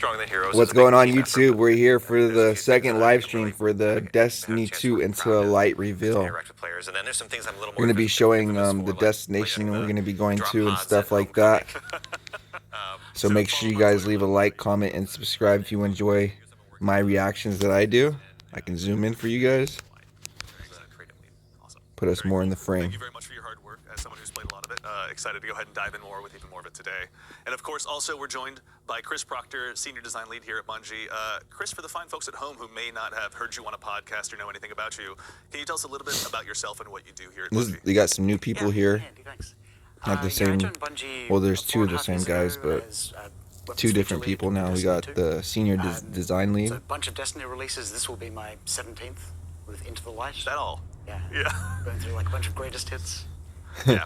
Stronger Than Heroes. What's going on YouTube? We're here for the second live stream for the Destiny 2 Into the Light reveal. We're going to be showing the destination we're going to be going to and stuff like that. So make sure you guys leave a like, comment, and subscribe if you enjoy my reactions that I do. I can zoom in for you guys. Put us more in the frame. Thank you very much for your hard work as someone who's played a lot of it. Excited to go ahead and dive in more with even more of it today. And of course, also we're joined by Chris Proctor, Senior Design Lead here at Bungie. Chris, for the fine folks at home who may not have heard you on a podcast or know anything about you, can you tell us a little bit about yourself and what you do here at Bungie? We got some new people here. Thanks. Not the same. Well, there's two of the same guys, but two different people now. We got the Senior Design Lead. So a bunch of Destiny releases. This will be my 17th with Into the Light. Is that all? Yeah. Going through like a bunch of greatest hits. Yeah.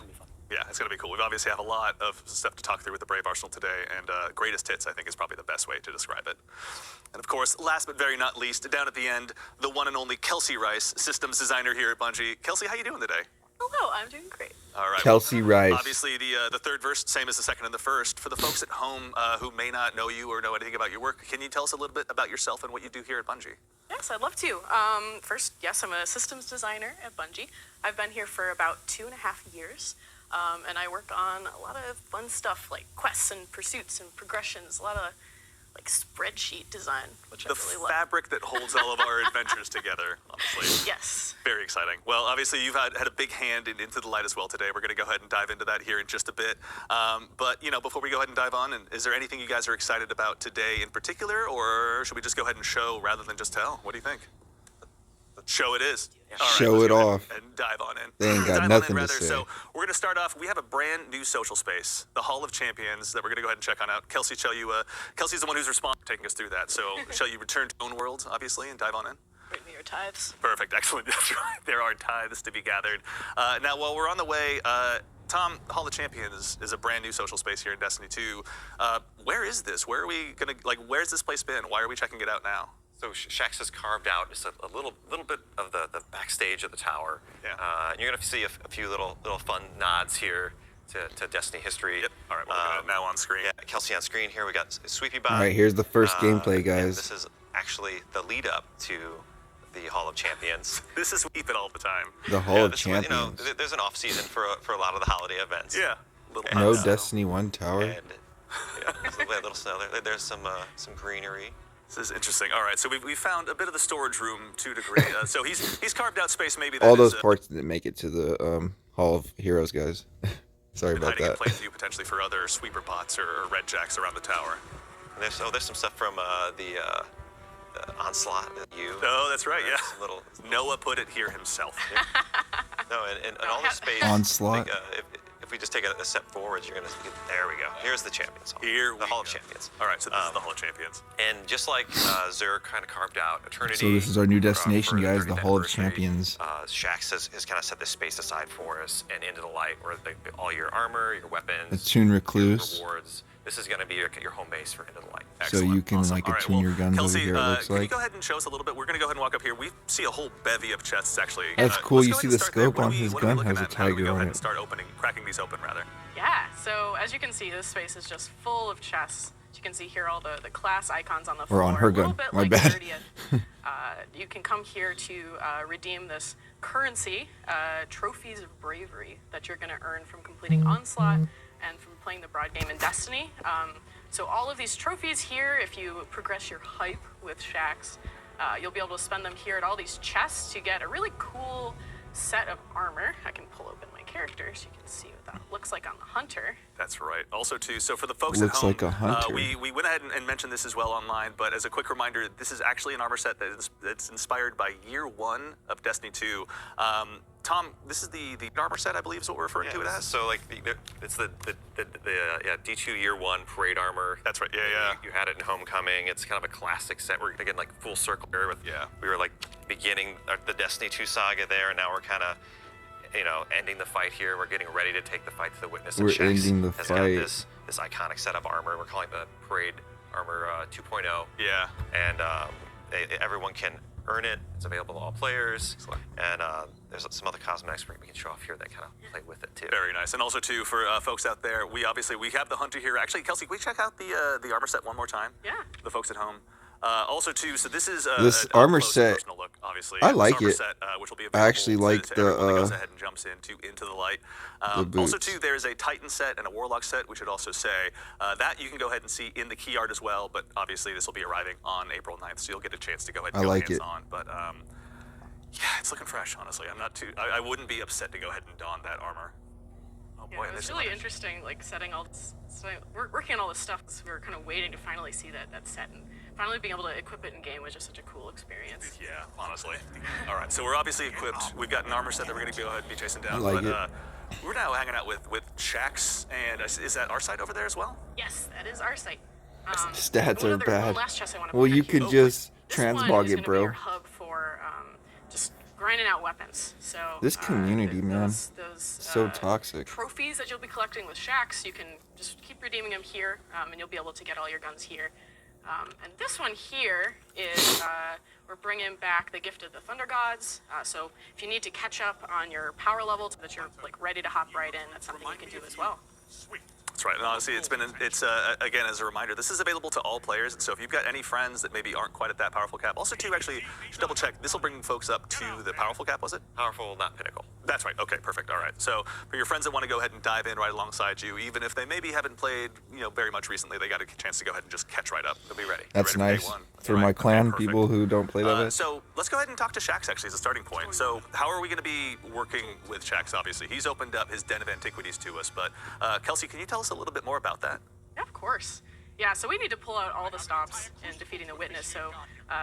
Yeah, it's going to be cool. We obviously have a lot of stuff to talk through with the Brave Arsenal today, and greatest hits, I think, is probably the best way to describe it. And of course, last but very not least, down at the end, the one and only Kelsey Rice, systems designer here at Bungie. Kelsey, how you doing today? Hello, I'm doing great. All right. Kelsey Rice. Obviously, the third verse, same as the second and the first. For the folks at home who may not know you or know anything about your work, can you tell us a little bit about yourself and what you do here at Bungie? Yes, I'd love to. First, yes, I'm a systems designer at Bungie. I've been here for about 2.5 years, and I work on a lot of fun stuff like quests and pursuits and progressions, a lot of like spreadsheet design, which I really love. The fabric that holds all of our adventures together, honestly. Yes. Very exciting. Well, obviously, you've had a big hand in Into the Light as well today. We're going to go ahead and dive into that here in just a bit. But, you know, before we go ahead and dive on, is there anything you guys are excited about today in particular, or should we just go ahead and show rather than just tell? What do you think? Show it is. All right, Show it off. And dive on in. They ain't got nothing to say. So we're going to start off. We have a brand new social space, the Hall of Champions, that we're going to go ahead and check on out. Kelsey, shall you? Kelsey's the one who's responsible for taking us through that. So shall you return to own world, obviously, and dive on in? Bring me your tithes. Perfect. Excellent. That's right. There are tithes to be gathered. Now, while we're on the way, Tom, Hall of Champions is a brand new social space here in Destiny 2. Where is this? Where are we going to, where's this place been? Why are we checking it out now? So Shax has carved out just a little bit of the backstage of the tower. Yeah. And you're gonna see a few little fun nods here to Destiny history. Yep. All right. We're looking at it now on screen. Yeah. Kelsey on screen here. We got Sweepy Bot. All right, here's the first gameplay, guys. This is actually the lead up to the Hall of Champions. This is Sweep It all the time. The Hall of Champions. Champions. There's an off season for a lot of the holiday events. Yeah. No Destiny 1 tower. And there's a little snow. There's some greenery. This is interesting. All right, so we found a bit of the storage room to a degree. So he's carved out space. Maybe that all those parts didn't make it to the Hall of Heroes, guys. Sorry about hiding that. a place view potentially for other sweeper bots or red jacks around the tower. And there's some stuff from the Onslaught. Oh, that's right. Yeah. Little Noah put it here himself. No, and all the space. Onslaught. If we just take a step forward, you're gonna get, there we go. Here's the Champions Hall. The Hall of Champions. All right, so this is the Hall of Champions. And just like Zerg kind of carved out Eternity. So this is our new destination, for guys, the 30th Hall of anniversary, Champions. Shax has kind of set this space aside for us, and Into the Light, where all your armor, your weapons, Attune Recluse. your rewards. This is going to be your home base for Into the Light. So you can Awesome. like All right, attune your guns Kelsey, over here. It looks can you like. go ahead and show us a little bit? We're going to go ahead and walk up here. We see a whole bevy of chests actually. That's cool. Let's You go see ahead and the start there. scope What are on we- his what are we gun looking has a at? How do we tiger go on ahead it. and start cracking these open rather. Yeah, so as you can see, this space is just full of chests. As you can see here, all the class icons on the floor. Or on her A little gun. bit My like bad. 30th. You can come here to redeem this currency, trophies of bravery, that you're going to earn from completing Onslaught and from playing the broad game in Destiny. So all of these trophies here, if you progress your hype with Shax, you'll be able to spend them here at all these chests to get a really cool set of armor. I can pull open my character so you can see what that looks like on the Hunter. That's right. Also, too, so for the folks Looks at home, like a hunter. we went ahead and mentioned this as well online, but as a quick reminder, this is actually an armor set that's inspired by Year 1 of Destiny 2. Tom, this is the armor set, I believe is what we're referring to it as? So like it's the D2 Year 1 parade armor. That's right. Yeah. You had it in Homecoming. It's kind of a classic set. We're again like full circle here with we were like beginning the Destiny 2 saga there, and now we're kind of ending the fight here. We're getting ready to take the fight to the Witness. We're and Shax ending the has fight. got this iconic set of armor. We're calling it the Parade Armor 2.0. Yeah. And everyone can earn it. It's available to all players. And there's some other cosmetics we can show off here that kind of play with it too. Very nice. And also too, for folks out there, we have the Hunter here. Actually, Kelsey, can we check out the armor set one more time? Yeah. The folks at home. Also too, so this is this armor set. Look, obviously. I like it. Set, which will be I actually like to the goes ahead and jumps into the light. Also too, there's a Titan set and a Warlock set. We should also say that you can go ahead and see in the key art as well. But obviously, this will be arriving on April 9th, so you'll get a chance to go ahead and go hands on. But yeah, it's looking fresh. Honestly, I'm not too. I wouldn't be upset to go ahead and don that armor. Oh boy, it's really interesting, like setting all this. We're working on all this stuff. So we're kind of waiting to finally see that set, and finally being able to equip it in game was just such a cool experience. Yeah, honestly. All right, so we're obviously equipped. We've got an armor set that we're going to go ahead and be chasing down. I like but we're now hanging out with Shax, and is that our site over there as well? Yes, that is our site. Stats are bad. Last chest I want to Well, point you out could here. just transmog it, bro. Be your hub for just grinding out weapons. So this community, man, those so toxic. Trophies that you'll be collecting with Shax, you can just keep redeeming them here, and you'll be able to get all your guns here. And this one here is we're bringing back the Gift of the Thunder Gods. So if you need to catch up on your power level so that you're like ready to hop right in, that's something you can do as well. That's right. And honestly, it's again, as a reminder, this is available to all players. So if you've got any friends that maybe aren't quite at that powerful cap, also too, actually, just double check. This will bring folks up to the powerful cap, was it? Powerful, not pinnacle. That's right. Okay, perfect. All right. So for your friends that want to go ahead and dive in right alongside you, even if they maybe haven't played, very much recently, they got a chance to go ahead and just catch right up. They'll be ready. That's ready nice for my clan people who don't play that. So let's go ahead and talk to Shax actually as a starting point. So how are we going to be working with Shax? Obviously, he's opened up his Den of Antiquities to us. But Kelsey, can you tell us a little bit more about that? Yeah, of course. Yeah, so we need to pull out all the stops in defeating the Witness. So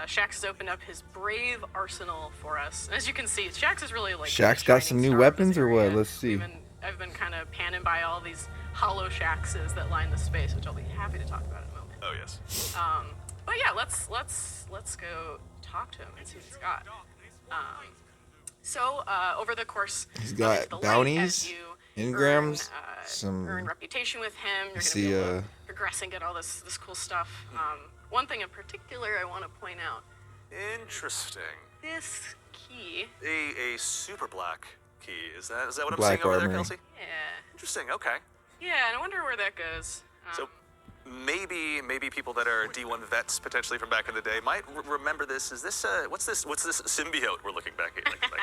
Shax has opened up his Brave Arsenal for us. And as you can see, Shax is really like Shax got some new weapons or what? Let's see. I've been kind of panning by all these hollow Shaxes that line the space, which I'll be happy to talk about in a moment. Oh yes. But yeah, let's go talk to him and see what he's got. So over the course, he's got bounties, engrams, earn reputation with him. You're see, gonna be able to progress and get all this cool stuff. One thing in particular I want to point out. Interesting. This key. A super black key. Is that what I'm black seeing over armory. there, Kelsey? Yeah. Interesting. Okay. Yeah, and I wonder where that goes. So maybe people that are D1 vets potentially from back in the day might remember this. Is this what's this symbiote we're looking back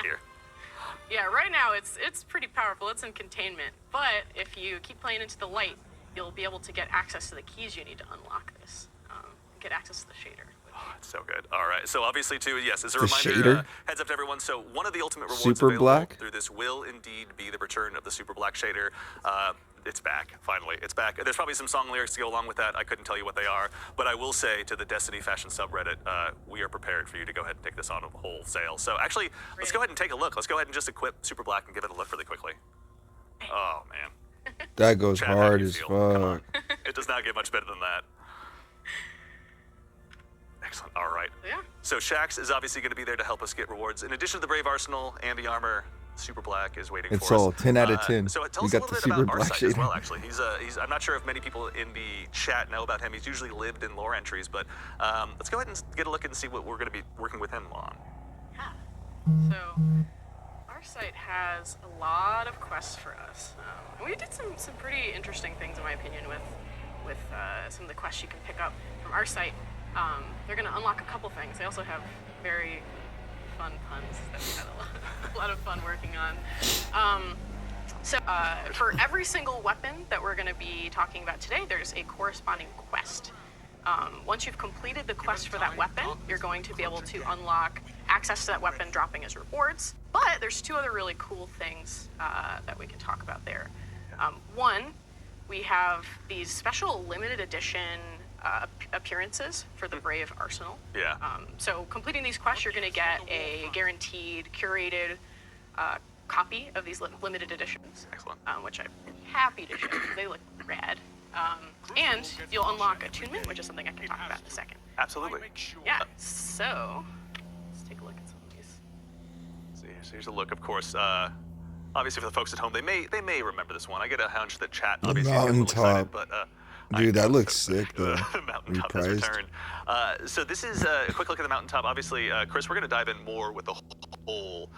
here? Yeah, right now it's pretty powerful. It's in containment, but if you keep playing into the light, you'll be able to get access to the keys you need to unlock this. Get access to the shader. Oh, it's so good. All right. So obviously, too, yes, as a the reminder, shader? Heads up to everyone. So one of the ultimate rewards Super available black? through this will indeed be the return of the super black shader. It's back, finally. It's back. There's probably some song lyrics to go along with that. I couldn't tell you what they are, but I will say to the Destiny Fashion subreddit, we are prepared for you to go ahead and take this on wholesale. So actually, let's go ahead and take a look. Let's go ahead and just equip Super Black and give it a look really quickly. Oh, man. That goes Chad, hard how do you as feel? Come on. fuck. It does not get much better than that. Excellent. All right. Yeah. So Shax is obviously going to be there to help us get rewards. In addition to the Brave Arsenal and the armor, Super Black is waiting It's for us. all 10 out of 10. So tell We us a got little the bit Super about our Black site as shader. well, actually. He's I'm not sure if many people in the chat know about him. He's usually lived in lore entries, but let's go ahead and get a look and see what we're going to be working with him on. Yeah. So our site has a lot of quests for us. We did some pretty interesting things, in my opinion, with some of the quests you can pick up from our site. They're going to unlock a couple things. They also have very fun puns that we had a lot of fun working on. So for every single weapon that we're going to be talking about today, there's a corresponding quest. Once you've completed the quest for that weapon, you're going to be able to unlock access to that weapon dropping as rewards. But there's two other really cool things that we can talk about there. One, we have these special limited edition appearances for the Brave Arsenal. Yeah. So completing these quests, you're going to get a guaranteed, curated copy of these limited editions. Excellent. Which I'm happy to show because they look rad. And you'll unlock attunement, which is something I can talk about in a second. Absolutely. Yeah, so let's take a look at some of these. So here's a look, of course. Obviously, for the folks at home, they may remember this one. I get a hunch that chat obviously is a little excited, but Dude, that looks sick, though. Mountaintop has Reprised. returned. So this is a quick look at the Mountaintop. Obviously, Chris, we're going to dive in more with the whole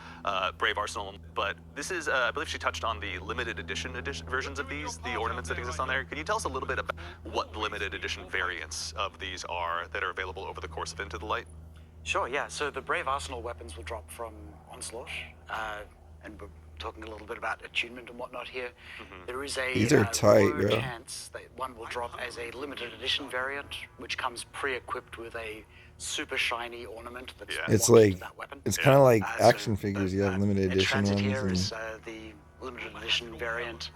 Brave Arsenal, but this is, I believe she touched on the limited edition versions of these, the ornaments that exist on there. Can you tell us a little bit about what the limited edition variants of these are that are available over the course of Into the Light? Sure, yeah. So the Brave Arsenal weapons will drop from Onslaught, and we're talking a little bit about attunement and whatnot here. There is a These are tight, low bro. chance that one will drop as a limited edition variant, which comes pre-equipped with a super shiny ornament that's It's locked to like, that weapon. it's kind of like So action figures. You have limited in edition transit ones. here And is the limited edition variant.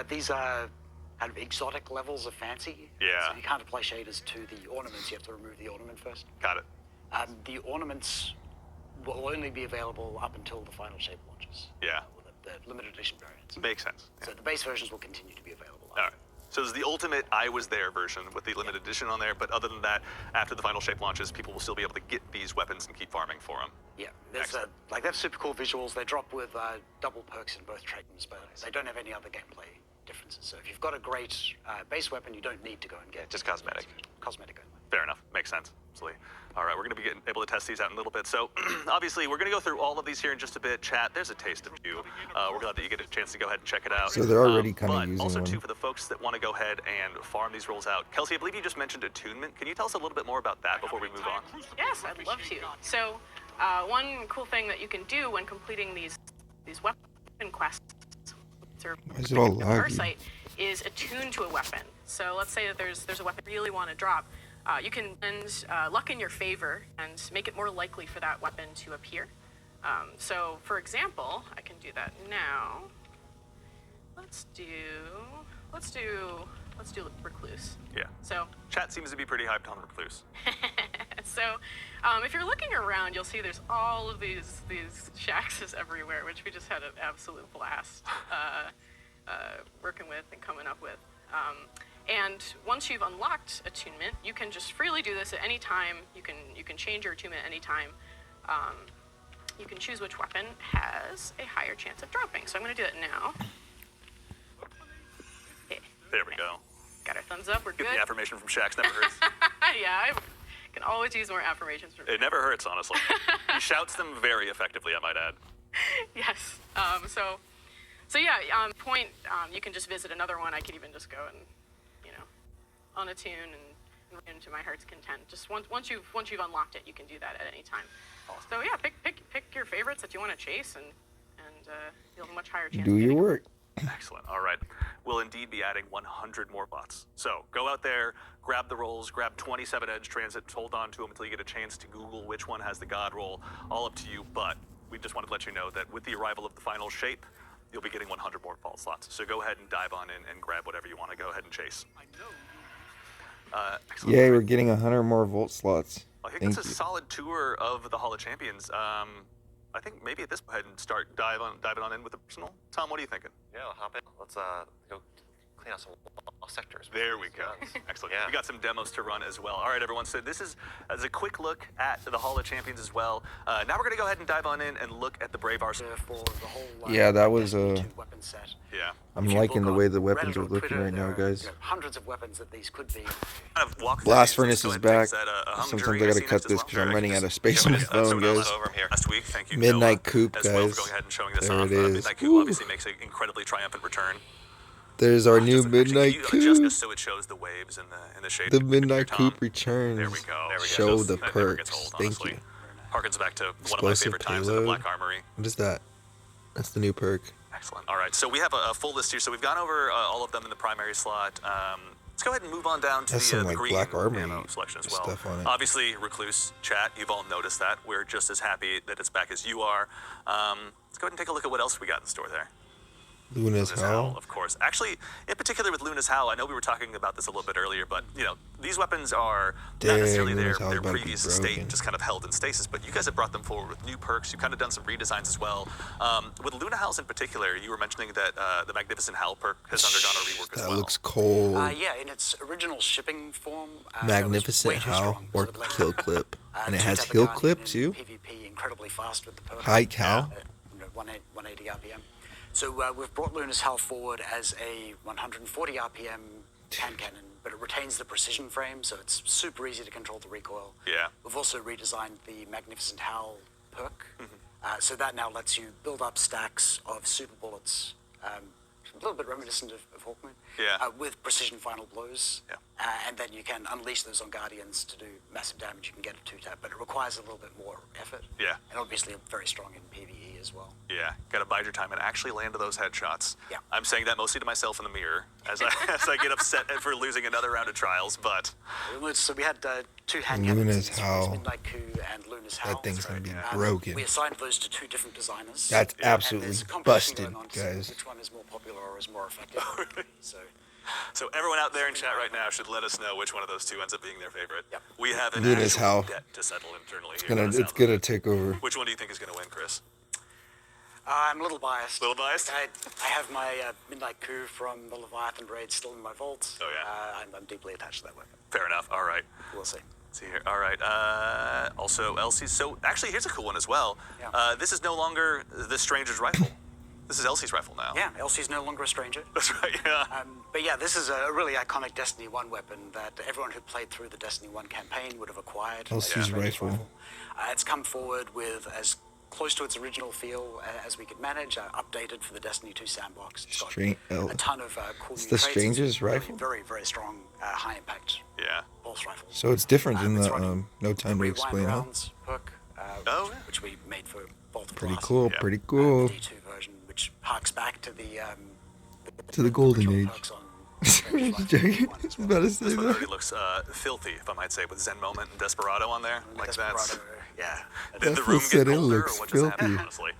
These are kind of exotic levels of fancy. Yeah. So you can't apply shaders to the ornaments. You have to remove the ornament first. Got it. The ornaments will only be available up until the final shape launches. Yeah. The limited edition variants. Makes sense. So the base versions will continue to be available. All right. So this is the ultimate I Was There version with the limited edition on there, but other than that, after the final shape launches, people will still be able to get these weapons and keep farming for them. Yeah, there's like they have super cool visuals. They drop with double perks in both Tritons, but they don't have any other gameplay differences. So if you've got a great base weapon, you don't need to go and get Just cosmetic. Cosmetic only. Fair enough. Makes sense. Absolutely. All right, we're going to be able to test these out in a little bit. So, obviously, we're going to go through all of these here in just a bit. Chat, there's a taste of you. We're glad that you get a chance to go ahead and check it out. So they're already kinda but using also, one. too, for the folks that want to go ahead and farm these rolls out. Kelsey, I believe you just mentioned attunement. Can you tell us a little bit more about that before we move on? Yes, I'd love to. So, one cool thing that you can do when completing these weapon quests why is it all on our laggy? site is attune to a weapon. So let's say that there's a weapon you really want to drop. You can lend luck in your favor and make it more likely for that weapon to appear. So, for example, I can do that now. Let's do Recluse. Yeah. So, Chat seems to be pretty hyped on Recluse. if you're looking around, you'll see there's all of these shaxes everywhere, which we just had an absolute blast working with and coming up with. And once you've unlocked attunement, you can just freely do this at any time. You can change your attunement at any time. You can choose which weapon has a higher chance of dropping. So I'm going to do that now. Okay. There we go. Got our thumbs up. We're Get good. the affirmation from Shax. Never hurts. Yeah, I can always use more affirmations from It never hurts, honestly. He shouts them very effectively, I might add. Yes. So yeah, point, you can just visit another one. I could even just go and, unattune and run into my heart's content. Just once you've unlocked it, you can do that at any time. So yeah, pick your favorites that you want to chase, and you'll have a much higher chance. Do of your getting work. Excellent. All right. We'll indeed be adding 100 more bots. So go out there, grab the rolls, grab 27 Edge Transits, hold on to them until you get a chance to Google which one has the God roll. All up to you, but we just wanted to let you know that with the arrival of the final shape, you'll be getting 100 more vault slots. So go ahead and dive on in and grab whatever you want to go ahead and chase. Excellent. Yay, we're getting 100 more volt slots. I think Thank that's a you. solid tour of the Hall of Champions. I think maybe at this point, and start diving on in with the personal. Tom, what are you thinking? Yeah, I'll hop in. Let's go clean out some lost sectors. There we go. Excellent. Yeah. We got some demos to run as well. All right, everyone. So this is as a quick look at the Hall of Champions as well. Now we're going to go ahead and dive on in and look at the Brave Arsenal. For the whole Yeah, that was, Destiny 2 weapon set. Yeah. I'm If you liking look the way on the weapons Reddit are or looking Twitter, right now, there are, guys. hundreds of weapons that these could be. Kind of walk Blast through these. Furnace Go is ahead and take back. that, hung Sometimes jury I gotta scene cut as this well. because I'm Sure, running I can out of just space show on it. my So phone, we guys. over here last week. Thank you, Midnight Noah, Coup, as well, for guys. going ahead and showing this There off. it is. Midnight Coup Woo. obviously makes an incredibly triumphant return. There's our new Just- actually, Midnight can you adjust Coup. this so it shows the waves in the shade. The Midnight Coup Tom? returns. There we go. Show That the never gets perks. old, Thank honestly. you. Harkens back to one of my Explosive favorite times in the payload. Black Armory. What is that? That's the new perk. Excellent. All right, so we have a full list here. So we've gone over all of them in the primary slot. Let's go ahead and move on down to Has the some, like, green Black Armory ammo selection as well. stuff on it. Obviously, Recluse, chat, you've all noticed that. We're just as happy that it's back as you are. Let's go ahead and take a look at what else we got in store there. Luna's Howl. of course. Actually, in particular with Luna's Howl, I know we were talking about this a little bit earlier, but these weapons are Dang, not necessarily their Luna's Howl's about to be previous broken. state, just kind of held in stasis. But you guys have brought them forward with new perks. You've kind of done some redesigns as well. With Luna Howls in particular, you were mentioning that the Magnificent Howl perk has undergone a rework as That well. looks cold. Yeah, in its original shipping form. Magnificent that was way too Howl strong, or so the blade- Kill Clip. And it has two-tap Heal guardian Clip in too? PvP incredibly fast with the perk. High Cal? 180 RPM. So we've brought Luna's Howl forward as a 140 RPM hand cannon but it retains the precision frame, so it's super easy to control the recoil. Yeah. We've also redesigned the Magnificent Howl perk, so that now lets you build up stacks of super bullets, a little bit reminiscent of Hawkmoon, with precision final blows, and then you can unleash those on Guardians to do massive damage. You can get a 2-tap, but it requires a little bit more effort. Yeah. And obviously very strong in PvE as well. Yeah, gotta bide your time and actually land those headshots. Yeah. I'm saying that mostly to myself in the mirror as I get upset for losing another round of trials, but... So we had 2 hand Luna's cannons, Howl. Midnight Coup and Luna's Howl. That thing's gonna be We broken. assigned those to 2 different designers. That's And absolutely there's a competition busted, going on to see guys. which one is more popular or is more effective. So everyone out there in chat right now should let us know which one of those 2 ends up being their favorite. Yep. We have an Luna's actual Howl. debt to settle internally. It's gonna take over. Which one do you think is gonna win, Chris? I'm a little biased. Little biased? I have my Midnight Coup from the Leviathan raid still in my vault. Oh, yeah. I'm deeply attached to that weapon. Fair enough. All right. We'll see. Let's see here. All right. Also, Elsie's. So actually, here's a cool one as well. Yeah. This is no longer the Stranger's rifle. This is Elsie's rifle now. Yeah, Elsie's no longer a stranger. That's right, yeah. But yeah, this is a really iconic Destiny 1 weapon that everyone who played through the Destiny 1 campaign would have acquired. Elsie's rifle. It's come forward with as close to its original feel as we could manage, updated for the Destiny 2 sandbox. It's got a ton of cool new the traits. Stranger's rifle? Very, very strong, high-impact pulse rifle. So it's different than the No Time to Explain, huh? Perk, which we made for Vault of Pretty Glass. cool, pretty cool. D2 version, which harks back to the To the golden original age. perks on Joking. I was about to say This one that. already looks filthy, if I might say, with Zen Moment and Desperado on there. Like that's... Yeah. Did the That room said get it colder, looks or what just happened, filthy. honestly?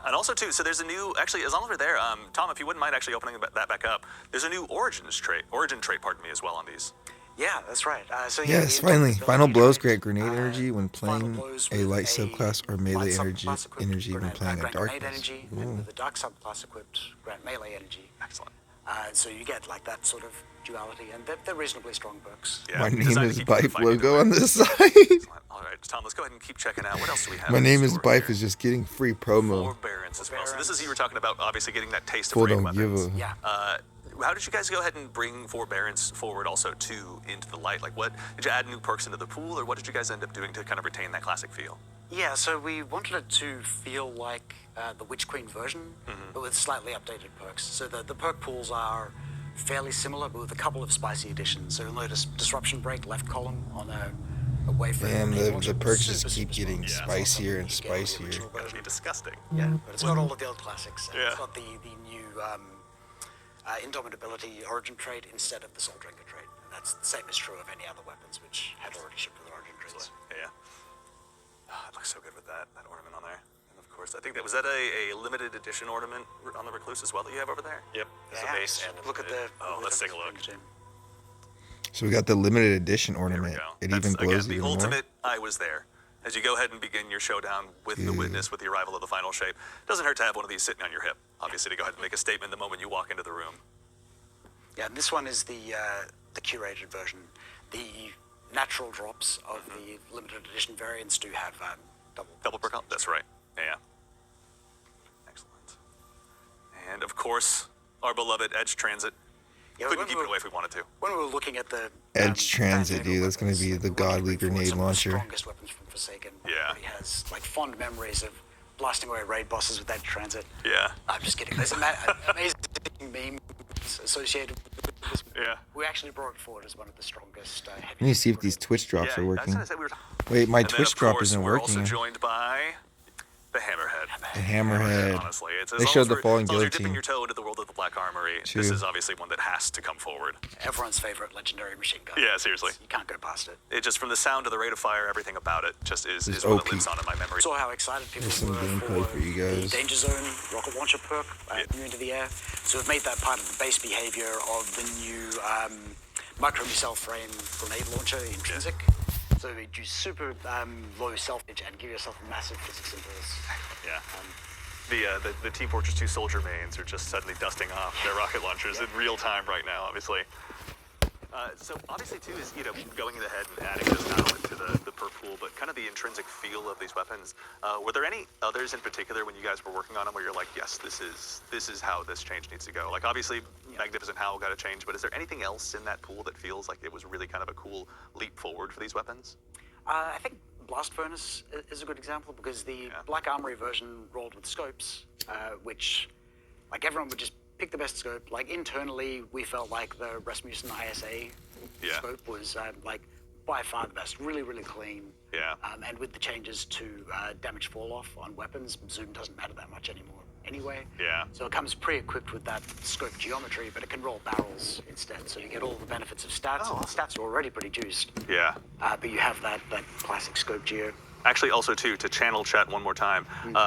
And also, too, so there's a new... Actually, as long as we're there, Tom, if you wouldn't mind actually opening that back up, there's a new origin trait, pardon me, as well on these. Yeah, that's right. So Yes, finally. Final blows grant grenade energy when playing a light subclass or melee energy when playing a dark energy, and with the dark subclass equipped, grant melee energy. Excellent. So you get like that sort of duality, and they're reasonably strong books. Yeah, My name designed to is keep you Bife fighting logo the on way. this side. All right, Tom, let's go ahead and keep checking out. What else do we have? My in name is store Bife here? is just getting free promo. Forbearance as well. So this is you were talking about, obviously, getting that taste Full of raid don't give weapons. a... Yeah. How did you guys go ahead and bring Forbearance forward also into the light? Like, what did you add new perks into the pool, or what did you guys end up doing to kind of retain that classic feel? Yeah, so we wanted it to feel like the Witch Queen version, but with slightly updated perks. So the perk pools are fairly similar, but with a couple of spicy additions. So you'll notice Disruption Break left column on a wafer. Damn, the perks just keep getting spicier and spicier. That'd be disgusting. Yeah, but it's got all of the old classics. Yeah. It's got the new Indomitability origin trait instead of the Soul Drinker trait. And that's the same is true of any other weapons which had already shipped with origin traits. Yeah. Oh, it looks so good with that ornament on there. And of course, I think that was that a limited edition ornament on the Recluse as well that you have over there? Yep. There's a base and look at the. Oh, let's take a look. So we got the limited edition There we ornament. go. It That's, even glows again, even the more. ultimate I was there. As you go ahead and begin your showdown with the Witness with the arrival of the final shape, doesn't hurt to have one of these sitting on your hip. Obviously, to go ahead and make a statement the moment you walk into the room. Yeah, and this one is the curated version. The natural drops of the limited edition variants do have Double perk. That's right. Yeah. Excellent. And of course, our beloved Edge Transit. Yeah, Couldn't keep it away if we wanted to. When we were looking at the Edge Transit, dude, that's gonna be the godly grenade launcher. Strongest weapons from Forsaken. Yeah. He has like fond memories of blasting away raid bosses with Edge Transit. Yeah. I'm just kidding. There's amazing memes associated with this. Yeah. We actually brought it forward as one of the strongest heavy. Let me see if these Twitch drops Yeah, are that's working. what I said we were Wait, my And then, Twitch of drop course, isn't we're also working. joined by the Hammerhead. The Hammerhead. Honestly, it's They showed the falling as long as you're guillotine. dipping your toe into the world of the Black Armory. True. This is obviously one that has to come forward. Everyone's favorite legendary machine gun. Yeah, seriously. You can't go past it. It just from the sound to the rate of fire, everything about it just is It's one that OP. lives on in my memory. Saw how excited people There's some were gameplay for you guys. the Danger Zone rocket launcher perk new into the air. So we've made that part of the base behavior of the new micro missile frame grenade launcher intrinsic. So we do super low selfage and give yourself a massive physics impulse. Yeah. The Team Fortress 2 soldier mains are just suddenly dusting off their rocket launchers in real time right now, obviously. So obviously too is going ahead and adding this now into the perk pool pool, but kind of the intrinsic feel of these weapons. Were there any others in particular when you guys were working on them where you're like, yes, this is how this change needs to go? Like obviously, Magnificent Howl got a change, but is there anything else in that pool that feels like it was really kind of a cool leap forward for these weapons? I think Blast Furnace is a good example because the Black Armory version rolled with scopes, which, like, everyone would just pick the best scope. Like, internally, we felt like the Rasmussen ISA scope was, like, by far the best. Really, really clean. Yeah. And with the changes to damage fall-off on weapons, zoom doesn't matter that much anymore anyway. Yeah. So it comes pre-equipped with that scope geometry, but it can roll barrels instead, so you get all the benefits of stats. Oh, and the stats are already pretty juiced. Yeah. But you have that classic scope geo. Actually, also, too, to channel chat one more time,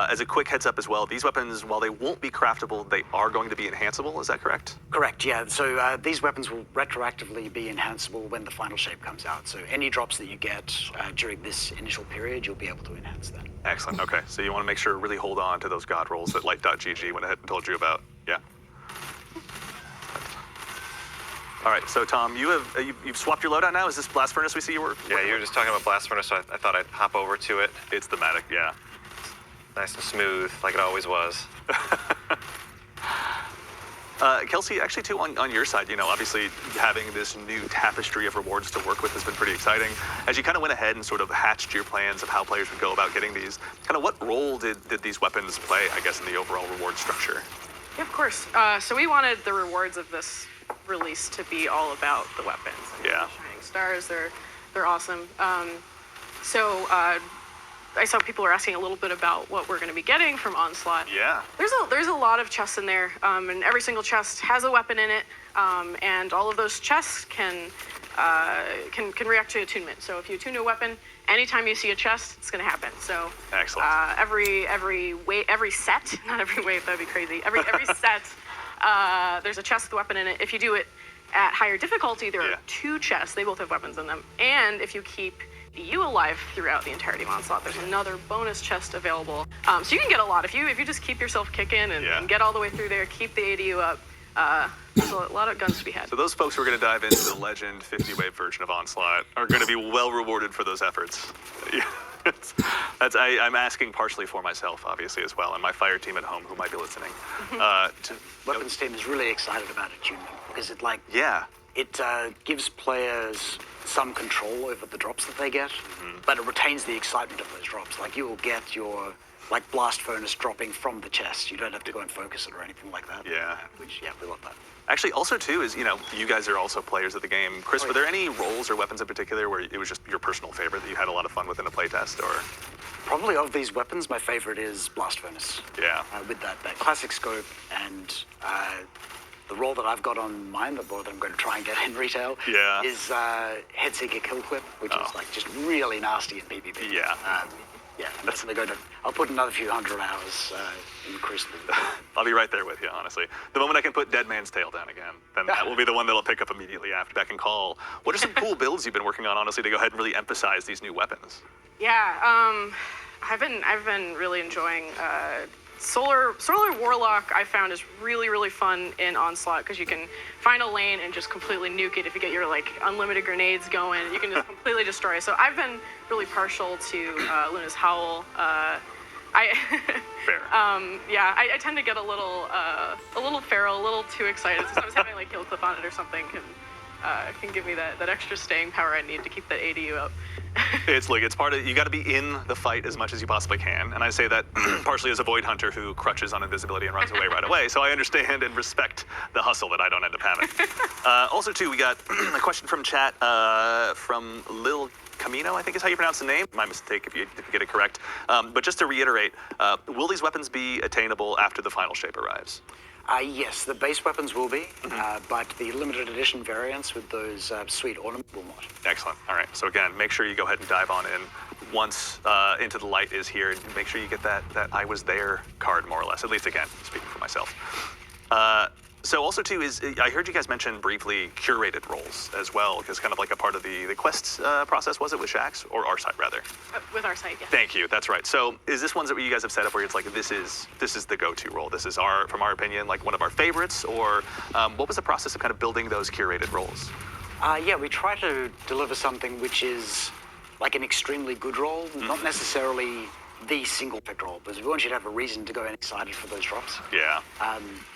as a quick heads up as well, these weapons, while they won't be craftable, they are going to be enhanceable, is that correct? Correct, yeah. So these weapons will retroactively be enhanceable when the final shape comes out. So any drops that you get during this initial period, you'll be able to enhance them. Excellent, okay. So you want to make sure to really hold on to those god rolls that Light.gg went ahead and told you about. Yeah. All right, so Tom, you've swapped your loadout now? Is this Blast Furnace we see you were? Yeah, you were just talking about Blast Furnace, so I thought I'd hop over to it. It's thematic, yeah. Nice and smooth, like it always was. Kelsey, actually too, on your side, you know, obviously having this new tapestry of rewards to work with has been pretty exciting. As you kind of went ahead and sort of hatched your plans of how players would go about getting these, kind of what role did these weapons play, I guess, in the overall reward structure? Yeah, of course. So we wanted the rewards of this release to be all about the weapons. I mean, Yeah. the shining stars, they're awesome. So I saw people were asking a little bit about what we're going to be getting from Onslaught. Yeah. There's a lot of chests in there, and every single chest has a weapon in it, and all of those chests can react to attunement. So if you attune to a weapon, anytime you see a chest, it's going to happen. So Excellent. Every set, not every wave, that'd be crazy. Every set, there's a chest with a weapon in it. If you do it at higher difficulty, there are 2 chests. They both have weapons in them. And if you keep you alive throughout the entirety of Onslaught, there's another bonus chest available. So you can get a lot. If you just keep yourself kicking and get all the way through there, keep the ADU up, there's a lot of guns to be had. So those folks who are going to dive into the Legend 50-wave version of Onslaught are going to be well rewarded for those efforts. I'm asking partially for myself, obviously, as well, and my fire team at home who might be listening. Weapons team is really excited about attunement because it gives players some control over the drops that they get, but it retains the excitement of those drops. Like you will get your Blast Furnace dropping from the chest. You don't have to go and focus it or anything like that. Yeah. We love that. Actually, also, too, is, you guys are also players of the game. Chris, were there any roles or weapons in particular where it was just your personal favorite that you had a lot of fun with in a playtest, or? Probably of these weapons, my favorite is Blast Furnace. Yeah. With that classic scope and the role that I've got on mine, the role that I'm going to try and get in retail, is Headseeker Kill Clip, which is just really nasty in PvP. Yeah. I'm definitely going to. I'll put another few hundred hours in the Crucible. I'll be right there with you, honestly. The moment I can put Dead Man's Tail down again, then that will be the one that I'll pick up immediately after that can call. What are some cool builds you've been working on, honestly, to go ahead and really emphasize these new weapons? Yeah, I've been really enjoying Solar Warlock. I found is really, really fun in Onslaught because you can find a lane and just completely nuke it if you get your unlimited grenades going. You can just completely destroy it. So I've been really partial to Luna's Howl. Fair. I tend to get a little feral, a little too excited. Sometimes having kill clip on it or something can give me that extra staying power I need to keep that ADU up. It's part of, you got to be in the fight as much as you possibly can. And I say that partially as a Void Hunter who crutches on invisibility and runs away right away. So I understand and respect the hustle that I don't end up having. Also, too, we got a question from chat from Lil Camino, I think is how you pronounce the name. My mistake if you get it correct. But just to reiterate, will these weapons be attainable after the final shape arrives? Yes, the base weapons will be, but the limited edition variants with those sweet ornaments will not. Excellent. All right. So again, make sure you go ahead and dive on in once Into the Light is here, and make sure you get that I was there card, more or less. At least, again, speaking for myself. So also, too, is I heard you guys mention briefly curated roles as well, because kind of like a part of the quests process, was it, with Shaxx? Or our site, rather? With our site, yes. Thank you, that's right. So is this one that you guys have set up where it's this is the go-to role? This is, from our opinion, one of our favorites? Or what was the process of kind of building those curated roles? We try to deliver something which is like an extremely good roll, not necessarily the single pick roll, because we want you to have a reason to go in excited for those drops. Yeah.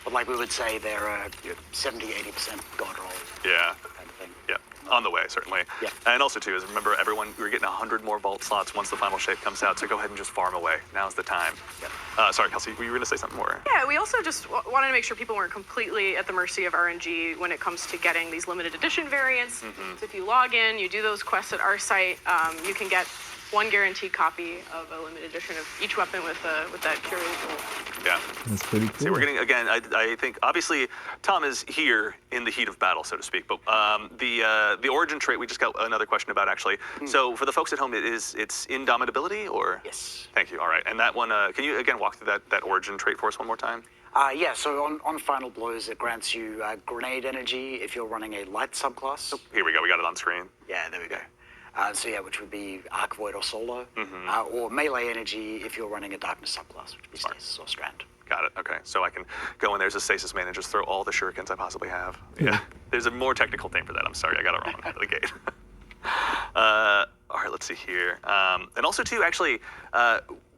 But like we would say, they're a 70-80% god roll. Yeah. Kind of thing. Yeah. On the way, certainly. Yeah. And also, too, is remember, everyone, we were getting 100 more vault slots once the final shape comes out, so go ahead and just farm away. Now's the time. Yeah. Sorry, Kelsey, were you going to say something more? Yeah, we also just wanted to make sure people weren't completely at the mercy of RNG when it comes to getting these limited edition variants. So if you log in, you do those quests at our site, you can get one guaranteed copy of a limited edition of each weapon with that curated roll. Yeah. That's pretty cool. See, we're getting, again, I think, obviously, Tom is here in the heat of battle, so to speak, but the origin trait, we just got another question about, actually. So for the folks at home, it's Indomitability, or? Yes. Thank you, all right. And that one, can you, again, walk through that origin trait for us one more time? Yeah, so on Final Blows, it grants you grenade energy if you're running a light subclass. Here we go, we got it on screen. Yeah, there we go. So yeah, which would be Arc Void or Solo, or melee energy if you're running a darkness subclass, which would be Stasis or Strand. Got it, okay. So I can go in there as a stasis man and just throw all the shurikens I possibly have. Yeah, there's a more technical name for that. I'm sorry, I got it wrong out of the gate. All right, let's see here. And also too, actually,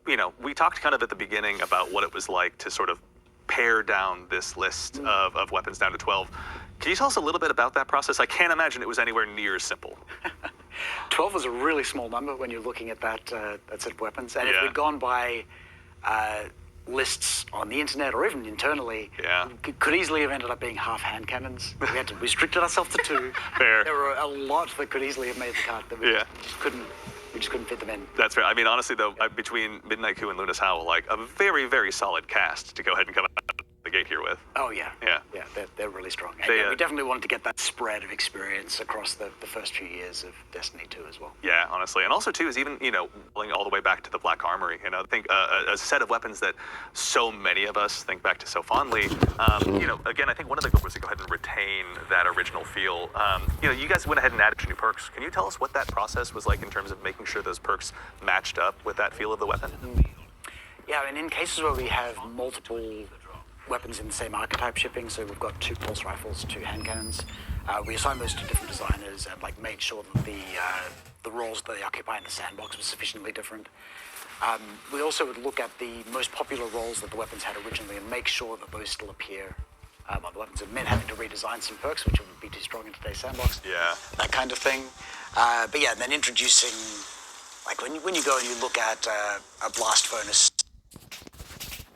we talked kind of at the beginning about what it was like to sort of pare down this list of weapons down to 12. Can you tell us a little bit about that process? I can't imagine it was anywhere near as simple. 12 is a really small number when you're looking at that set of weapons. And if we'd gone by lists on the internet or even internally, could easily have ended up being half hand cannons. We had to restricted ourselves to 2. Fair. There were a lot that could easily have made the cut that we just couldn't fit them in. That's fair. I mean, honestly, though, between Midnight Coup and Luna's Howl, like a very, very solid cast to go ahead and come out the gate here with. Oh, yeah. Yeah. Yeah, they're really strong. And we definitely wanted to get that spread of experience across the first few years of Destiny 2 as well. Yeah, honestly. And also, too, is even, going all the way back to the Black Armory, I think a set of weapons that so many of us think back to so fondly, again, I think one of the goals was to go ahead and retain that original feel. You guys went ahead and added new perks. Can you tell us what that process was like in terms of making sure those perks matched up with that feel of the weapon? Yeah, and in cases where we have multiple weapons in the same archetype shipping, so we've got 2 pulse rifles, 2 hand cannons. We assigned those to different designers and made sure that the roles that they occupy in the sandbox was sufficiently different. We also would look at the most popular roles that the weapons had originally and make sure that those still appear on the weapons. It meant having to redesign some perks, which would be too strong in today's sandbox. Yeah. That kind of thing. But yeah, and then introducing, when you go and you look at a blast bonus.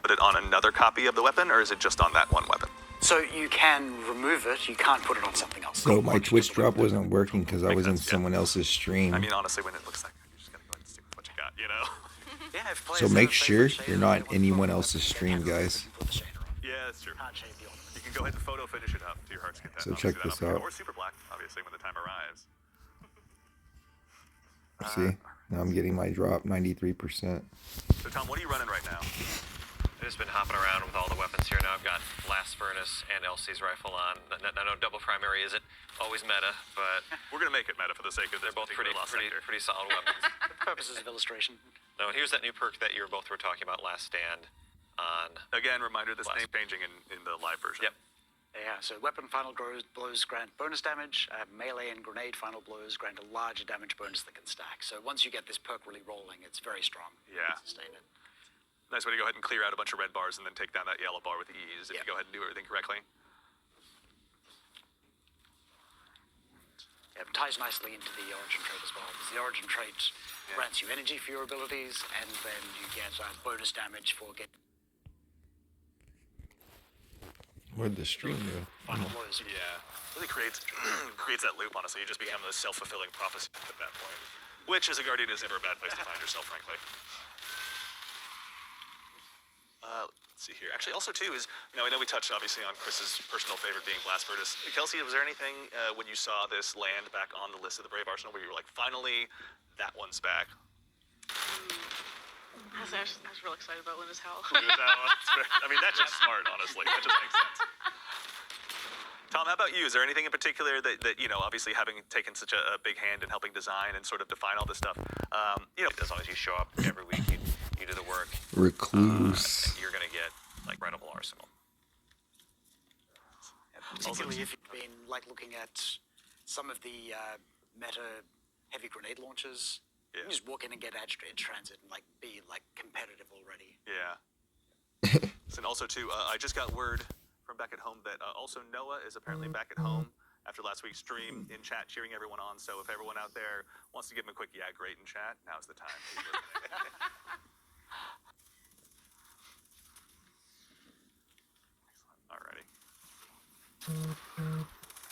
Put it on another copy of the weapon, or is it just on that one weapon? So you can remove it, you can't put it on something else. So my Twitch drop wasn't working because I was in someone else's stream. I mean, honestly, when it looks like that, you just gotta go ahead and stick with what you got, Yeah, so make sure you're not in anyone else's stream, guys. Yeah, that's true. You can go ahead and photo finish it up to your heart's content. So check this out. Or super black, obviously, when the time arrives. See, now I'm getting my drop 93%. So Tom, what are you running right now? I've just been hopping around with all the weapons here now. I've got Blast Furnace and LC's rifle on. I know double primary isn't always meta, but we're gonna make it meta for the sake of they're both pretty solid weapons. For purposes of illustration. No, and here's that new perk that you both were talking about, Last Stand. On again, reminder, this name changing in the live version. Yep. Yeah, so weapon final blows grant bonus damage, melee and grenade final blows grant a larger damage bonus that can stack. So once you get this perk really rolling, it's very strong. Yeah. Sustain it. Nice way to go ahead and clear out a bunch of red bars and then take down that yellow bar with ease if you go ahead and do everything correctly. Yeah, it ties nicely into the origin trait as well, because the origin trait grants you energy for your abilities, and then you get bonus damage for getting. Where'd the stream go? Final blows. Yeah, really creates that loop. Honestly, you just become a self-fulfilling prophecy at that point, which as a guardian is never a bad place to find yourself, frankly. Let's see here. Actually, also too is, I know we touched obviously on Chris's personal favorite being Blast Furnace. Kelsey, was there anything when you saw this land back on the list of the Brave Arsenal where you were like, finally, that one's back? I was real excited about Luna's Howl. I mean, that's just smart, honestly. That just makes sense. Tom, how about you? Is there anything in particular that obviously having taken such a big hand in helping design and sort of define all this stuff, as long as you show up every week, you do the work. Recluse. You're gonna get incredible arsenal. Particularly if you've been looking at some of the meta heavy grenade launchers Yeah. You just walk in and get edge transit and like be like competitive already. Yeah. And also too, I just got word from back at home that also Noah is apparently back at home after last week's stream in chat, cheering everyone on. So if everyone out there wants to give him a quick yeah, great in chat, now's the time. Alrighty.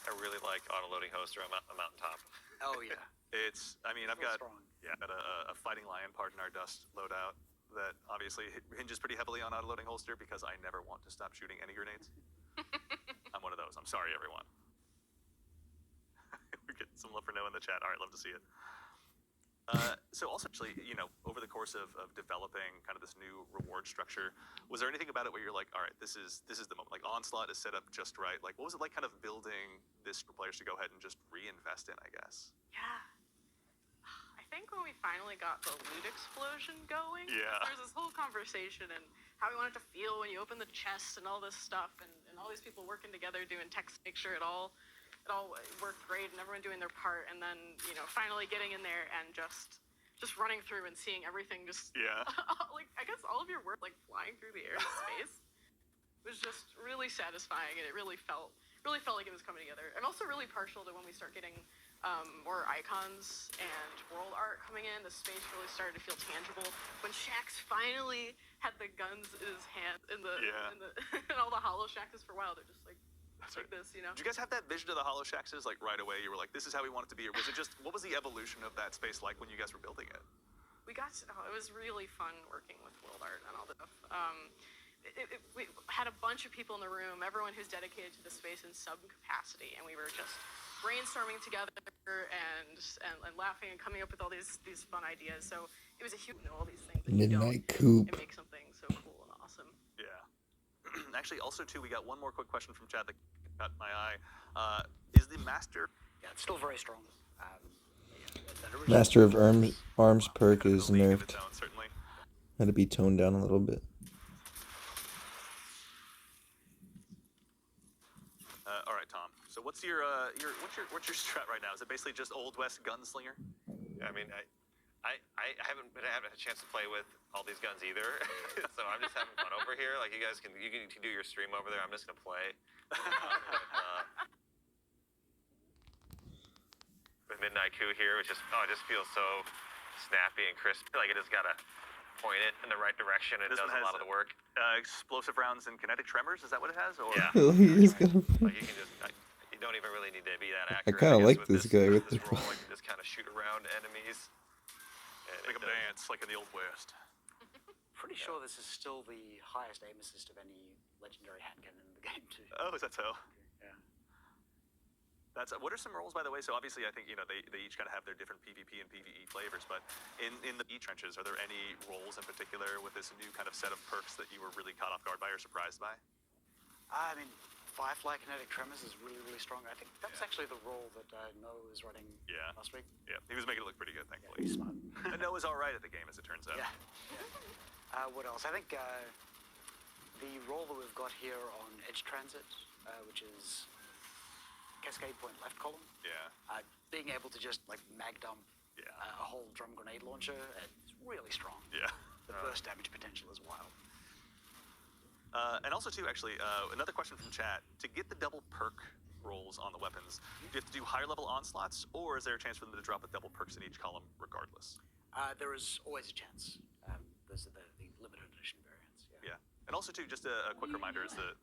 I really like auto-loading hoster on Mountaintop. Oh yeah. It's, I mean, I've got strong. a Fighting Lion Pardon Our Dust loadout that obviously hinges pretty heavily on auto-loading holster because I never want to stop shooting any grenades. I'm one of those. I'm sorry, everyone. We're getting some love for Noah in the chat. All right, love to see it. So also, actually, you know, over the course of developing kind of this new reward structure, was there anything about it where you're like, all right, this is the moment. Like Onslaught is set up just right. Like, what was it like, kind of building this for players to go ahead and just reinvest in? I guess. Yeah. I think when we finally got the loot explosion going, Yeah. there was this whole conversation and how we wanted to feel when you open the chest and all this stuff and all these people working together doing tech to make sure it all worked great and everyone doing their part, and then, you know, finally getting in there and just running through and seeing everything just like, I guess all of your work like flying through the air in space was just really satisfying, and it really felt like it was coming together. I'm also really partial to when we start getting more icons and world art coming in. The space really started to feel tangible. When Shax finally had the guns in his hand in the and all the hollow Shaxes for a while, they're just like this, you know. Did you guys have that vision of the hollow Shaxes like right away? You were like, this is how we want it to be, or was it just, what was the evolution of that space like when you guys were building it? It was really fun working with world art and all that stuff. We had a bunch of people in the room, everyone who's dedicated to the space in some capacity, and we were just brainstorming together and laughing and coming up with all these fun ideas. So it was a huge, all these things that Midnight Coup. and make something so cool and awesome. Yeah. Actually, also too, we got one more quick question from chat that caught my eye. Is the master? Yeah, it's still very strong. Master of Arms perk is nerfed. Certainly. Had to be toned down a little bit. All right, Tom. So what's your strat right now? Is it basically just Old West gunslinger? I mean, I haven't had a chance to play with all these guns either, so I'm just having fun over here. Like you can do your stream over there. I'm just gonna play. With Midnight Coup here, which just it just feels so snappy and crisp. Like it just gotta point it in the right direction. And it does a lot of the work. Explosive rounds and kinetic tremors. Is that what it has? Or yeah. Like you can just. You don't even really need to be that accurate. I kind of like with this guy with this the. roll. Like you just kind of shoot around enemies. Make them dance like in the Old West. Pretty sure this is still the highest aim assist of any legendary handgun in the game too. Oh, is that so? Yeah. That's what are some roles, by the way? So obviously, I think they each kind of have their different PvP and PvE flavors. But in the E trenches, are there any roles in particular with this new kind of set of perks that you were really caught off guard by or surprised by? I mean, Firefly Kinetic Tremors is really, really strong. I think that's actually the role that Noah was running last week. Yeah, he was making it look pretty good, Yeah, thankfully. he's smart. And Noah's all right at the game, as it turns out. Yeah. What else? I think the role that we've got here on Edge Transit, which is Cascade Point left column. Yeah. Being able to just like mag dump a whole drum grenade launcher, it's really strong. Yeah. The burst damage potential is wild. And also, too, actually, another question from chat. To get the double perk rolls on the weapons, do you have to do higher level onslaughts, or is there a chance for them to drop the double perks in each column regardless? There is always a chance. Those are the limited edition variants. Yeah. And also, too, just a quick reminder is the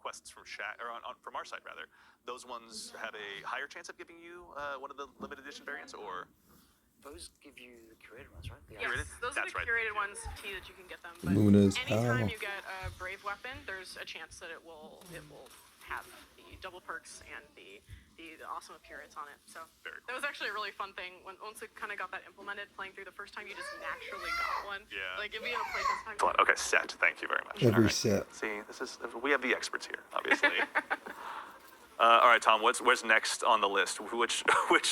quests from chat, or from our side, rather, those ones have a higher chance of giving you one of the limited edition variants, or? Those give you the curated ones, right? Yes, those are the curated ones that you can get them. But Luna's anytime Howl. you get a brave weapon, there's a chance that it will have the double perks and the awesome appearance on it. So that was actually a really fun thing. Once we kind of got that implemented, playing through the first time, you just naturally got one. Yeah. Like if you had a play this time. Okay, set. Thank you very much. Every set. See, we have the experts here, obviously. All right, Tom. Where's next on the list? Which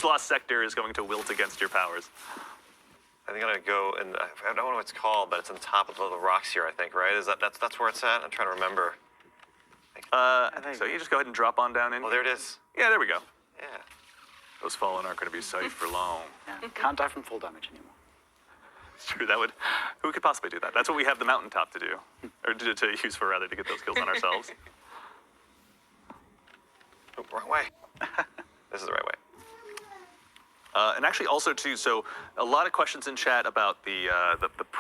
lost sector is going to wilt against your powers? I think I'm gonna go, and I don't know what it's called, but it's on top of the rocks here. I think, right? That's where it's at? I'm trying to remember. So you just go ahead and drop on down in. Oh, there it is. Yeah, there we go. Yeah. Those fallen aren't going to be safe for long. Yeah, can't die from full damage anymore. It's true. That would. Who could possibly do that? That's what we have the mountaintop to do, or to use for rather to get those kills on ourselves. Oh, wrong way. This is the right way. And actually, also too. So a lot of questions in chat about the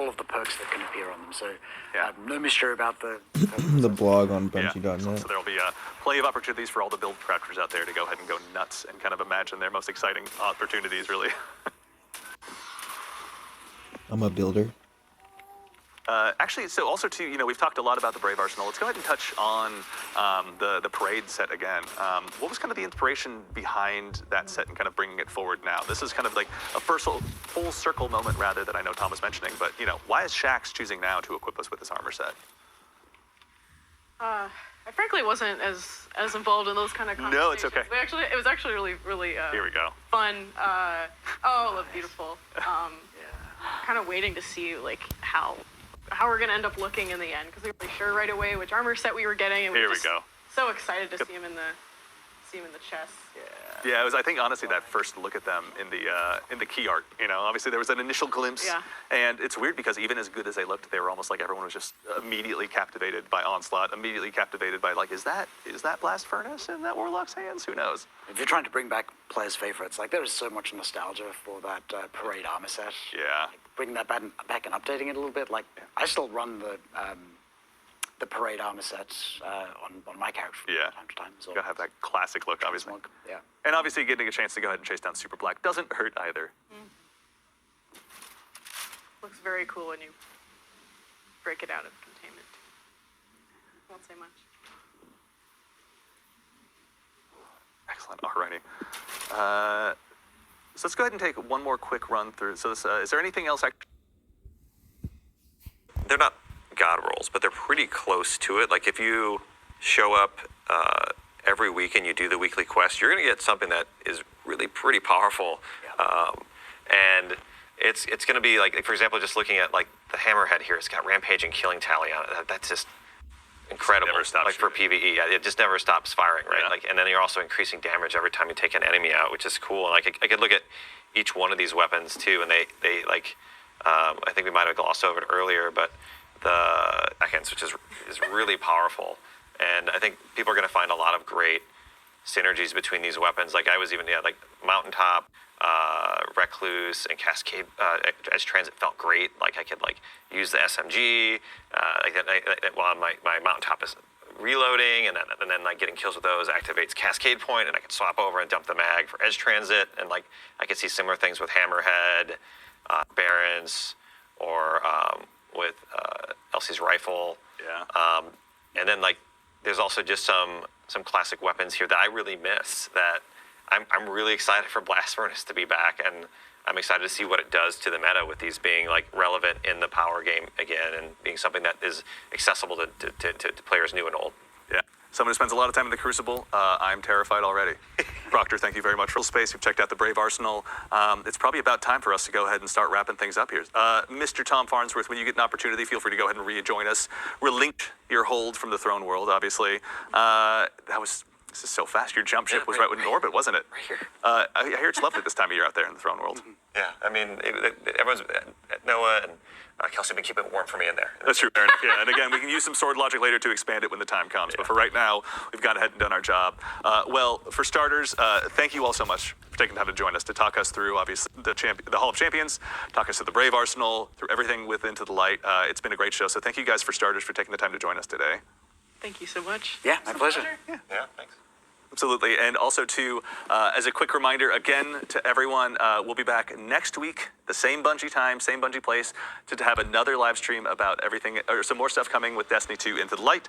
All of the perks that can appear on them. So Yeah. no mystery about the The blog on Yeah. Bungie.net. So there will be plenty of opportunities for all the build crafters out there to go ahead and go nuts and kind of imagine their most exciting opportunities, really. I'm a builder. Actually, so also too, we've talked a lot about the Brave Arsenal. Let's go ahead and touch on the parade set again. What was kind of the inspiration behind that set and kind of bringing it forward now? This is kind of like a first full circle moment, rather, that I know Tom was mentioning. But why is Shaxx choosing now to equip us with this armor set? I frankly wasn't as involved in those kind of conversations. No, it's okay. It was actually really Here we go. fun. Oh, look beautiful. Kind of waiting to see like how we're gonna end up looking in the end, because we weren't really sure right away which armor set we were getting, and Here we're we go. so excited to see him in the chest. Yeah, it was. I think honestly that first look at them in the key art. Obviously there was an initial glimpse. Yeah. And it's weird because even as good as they looked, they were almost like everyone was just immediately captivated by Onslaught, immediately captivated by like, is that Blast Furnace in that Warlock's hands? Who knows? If you're trying to bring back players' favorites, like there is so much nostalgia for that parade armor set. Yeah. Like, bringing that back and updating it a little bit. Like I still run the parade armor sets on my couch from Yeah. time to time. So Gotta have that classic look, obviously. yeah. And obviously getting a chance to go ahead and chase down Super Black doesn't hurt either. Looks very cool when you break it out of containment. Won't say much. Excellent. Alrighty. So let's go ahead and take one more quick run through. So this, is there anything else? They're not god rolls, but they're pretty close to it. Like if you show up every week and you do the weekly quest, you're going to get something that is really pretty powerful. And it's going to be like, for example, just looking at like the Hammerhead here, it's got Rampage and Killing Tally on it. That's just incredible. Never stops like for PvE, it just never stops firing, right? Yeah. Like, and then you're also increasing damage every time you take an enemy out, which is cool. And I could look at each one of these weapons too, and they like, I think we might have glossed over it earlier, but the seconds, which is really powerful. And I think people are going to find a lot of great synergies between these weapons. Like I was even, like Mountaintop, Recluse, and Cascade as Transit felt great. Like I could like use the SMG, while my Mountaintop is reloading, and then like getting kills with those activates Cascade Point, and I could swap over and dump the mag for Edge Transit, and like I could see similar things with Hammerhead, Barons, or with Elsie's rifle. Yeah. And then like there's also just some classic weapons here that I really miss, that I'm really excited for Blast Furnace to be back, and I'm excited to see what it does to the meta with these being like relevant in the power game again, and being something that is accessible to players new and old. Yeah. Someone who spends a lot of time in the Crucible, I'm terrified already. Proctor, thank you very much for the space. We've checked out the Brave Arsenal. It's probably about time for us to go ahead and start wrapping things up here. Mr. Tom Farnsworth, when you get an opportunity, feel free to go ahead and rejoin us. Relinquish your hold from the throne world, obviously. This is so fast. Your jump ship was right in orbit, wasn't it? Right here. I hear it's lovely this time of year out there in the throne world. Yeah, I mean, everyone's Noah and Kelsey have been keeping it warm for me in there. That's true, fair enough. Yeah, and again, we can use some sword logic later to expand it when the time comes. But for right now, we've gone ahead and done our job. Well, for starters, thank you all so much for taking time to join us to talk us through, obviously, the Hall of Champions, talk us through the Brave Arsenal, through everything with Into the Light. It's been a great show. So thank you guys for starters for taking the time to join us today. Thank you so much. Yeah, my pleasure. Yeah, thanks. Absolutely. And also, too, as a quick reminder, again, to everyone, we'll be back next week, the same Bungie time, same Bungie place, to have another live stream about everything, or some more stuff coming with Destiny 2 Into the Light,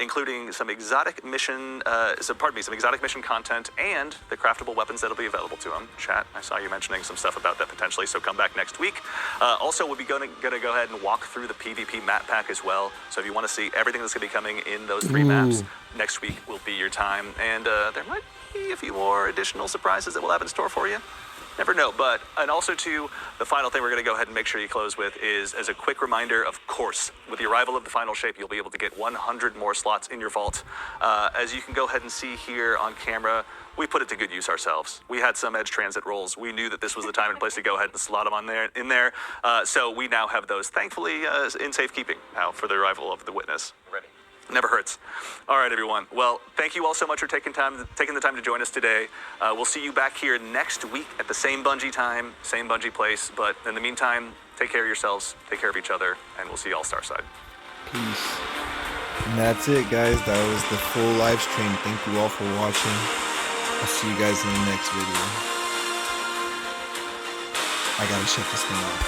including some exotic mission, some exotic mission content, and the craftable weapons that'll be available to them. Chat, I saw you mentioning some stuff about that potentially, so come back next week. Also, we'll be going to go ahead and walk through the PvP map pack as well. So if you want to see everything that's going to be coming in those 3 maps, next week will be your time. And there might be a few more additional surprises that we'll have in store for you. never know. But, and also too, the final thing we're going to go ahead and make sure you close with is, as a quick reminder, of course, with the arrival of the final shape, you'll be able to get 100 more slots in your vault. As you can go ahead and see here on camera, we put it to good use ourselves. We had some edge transit rolls. We knew that this was the time and place to go ahead and slot them in there. So we now have those, thankfully, in safekeeping now for the arrival of the witness. Ready. Never hurts. All right, everyone. Well, thank you all so much for taking the time to join us today. We'll see you back here next week at the same Bungie time, same Bungie place. But in the meantime, take care of yourselves, take care of each other, and we'll see you all Starside. Peace. And that's it, guys. That was the full live stream. Thank you all for watching. I'll see you guys in the next video. I gotta shut this thing off.